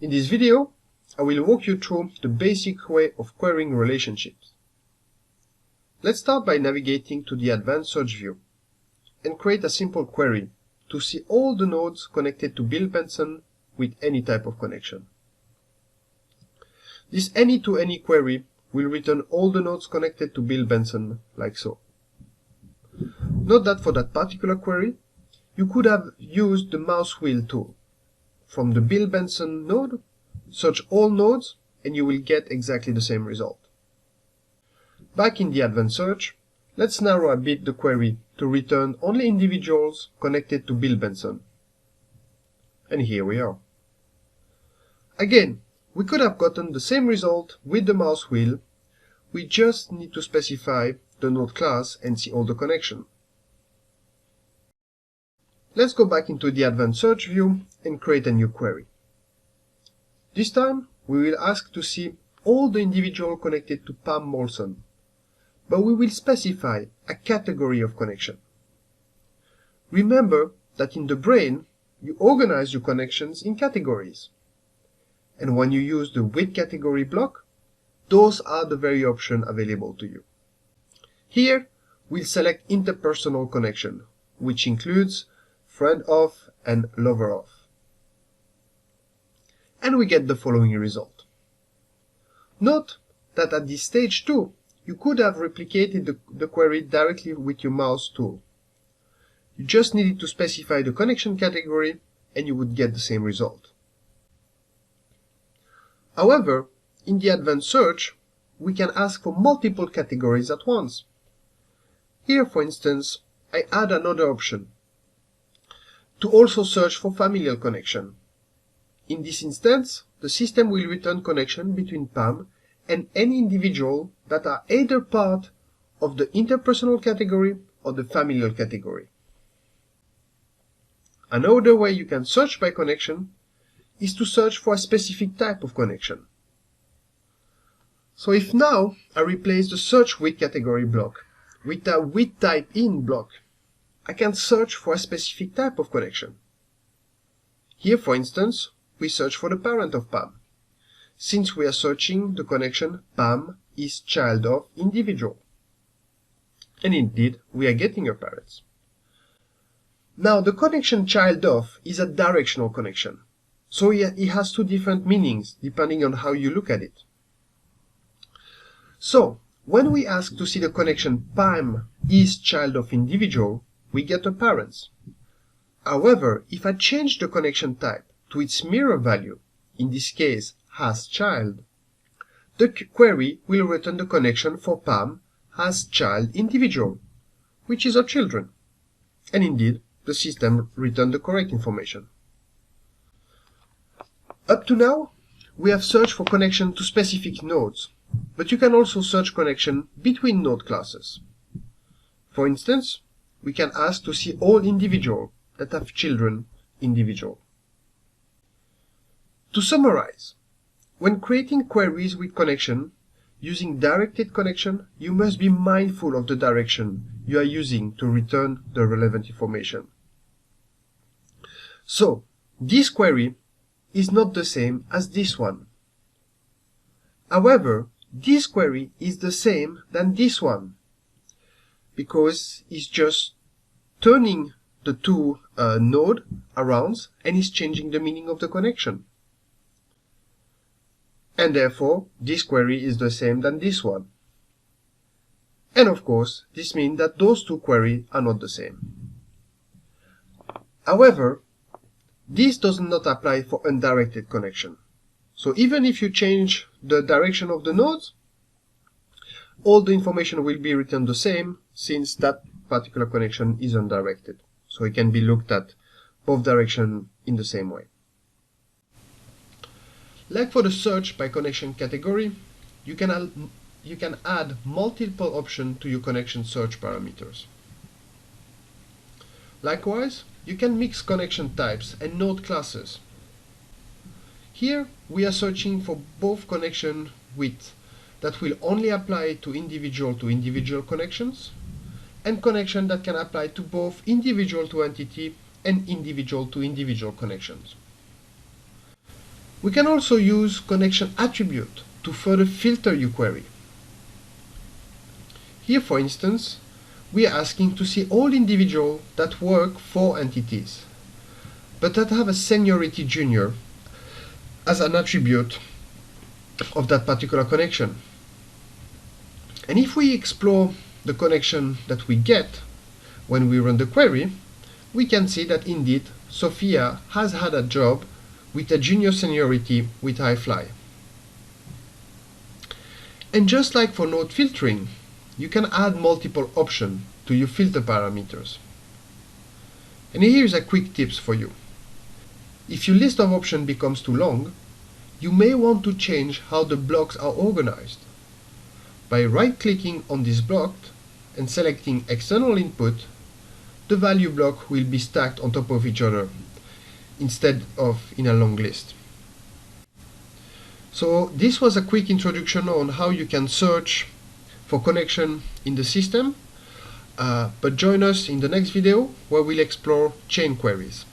In this video, I will walk you through the basic way of querying relationships. Let's start by navigating to the Advanced Search view and create a simple query to see all the nodes connected to Bill Benson with any type of connection. This any-to-any query will return all the nodes connected to Bill Benson like so. Note that for that particular query, you could have used the mouse wheel tool. From the Bill Benson node, search all nodes and you will get exactly the same result. Back in the Advanced Search, let's narrow a bit the query to return only individuals connected to Bill Benson. And here we are. Again, we could have gotten the same result with the mouse wheel. We just need to specify the node class and see all the connection. Let's go back into the Advanced Search view and create a new query. This time, we will ask to see all the individuals connected to Pam Molson, but we will specify a category of connection. Remember that in the brain, you organize your connections in categories. And when you use the with category block, those are the very options available to you. Here, we'll select interpersonal connection, which includes friend of and lover of. And we get the following result. Note that at this stage too, you could have replicated the query directly with your mouse tool. You just needed to specify the connection category and you would get the same result. However, in the Advanced Search, we can ask for multiple categories at once. Here, for instance, I add another option to also search for familial connection. In this instance, the system will return connection between Pam and any individual that are either part of the interpersonal category or the familial category. Another way you can search by connection is to search for a specific type of connection. So if now I replace the search with category block with a with type in block, I can search for a specific type of connection. Here, for instance, we search for the parent of Pam, since we are searching the connection Pam is child of individual. And indeed, we are getting her parents. Now, the connection child of is a directional connection, so it has two different meanings depending on how you look at it. So, when we ask to see the connection Pam is child of individual, we get her parents. However, if I change the connection type to its mirror value, in this case has child, the query will return the connection for Pam has child individual, which is her children. And indeed, the system returned the correct information. Up to now, we have searched for connection to specific nodes, but you can also search connection between node classes. For instance, we can ask to see all individuals that have children individual. To summarize, when creating queries with connection, using directed connection, you must be mindful of the direction you are using to return the relevant information. So, this query is not the same as this one. However, this query is the same than this one, because it's just turning the two nodes around and is changing the meaning of the connection. And therefore, this query is the same than this one. And of course, this means that those two queries are not the same. However, this does not apply for undirected connection. So even if you change the direction of the nodes, all the information will be returned the same, since that particular connection is undirected. So it can be looked at both directions in the same way. Like for the search by connection category, you can add multiple options to your connection search parameters. Likewise, you can mix connection types and node classes. Here, we are searching for both connection width that will only apply to individual connections, and connection that can apply to both individual to entity and individual to individual connections. We can also use connection attribute to further filter your query. Here, for instance, we are asking to see all individuals that work for entities, but that have a seniority junior as an attribute of that particular connection. And if we explore the connection that we get when we run the query, we can see that indeed Sophia has had a job with a junior seniority with iFly. And just like for node filtering, you can add multiple options to your filter parameters. And here's a quick tips for you. If your list of options becomes too long, you may want to change how the blocks are organized. By right-clicking on this block and selecting External Input, the value block will be stacked on top of each other instead of in a long list. So this was a quick introduction on how you can search for connection in the system, but join us in the next video where we'll explore chain queries.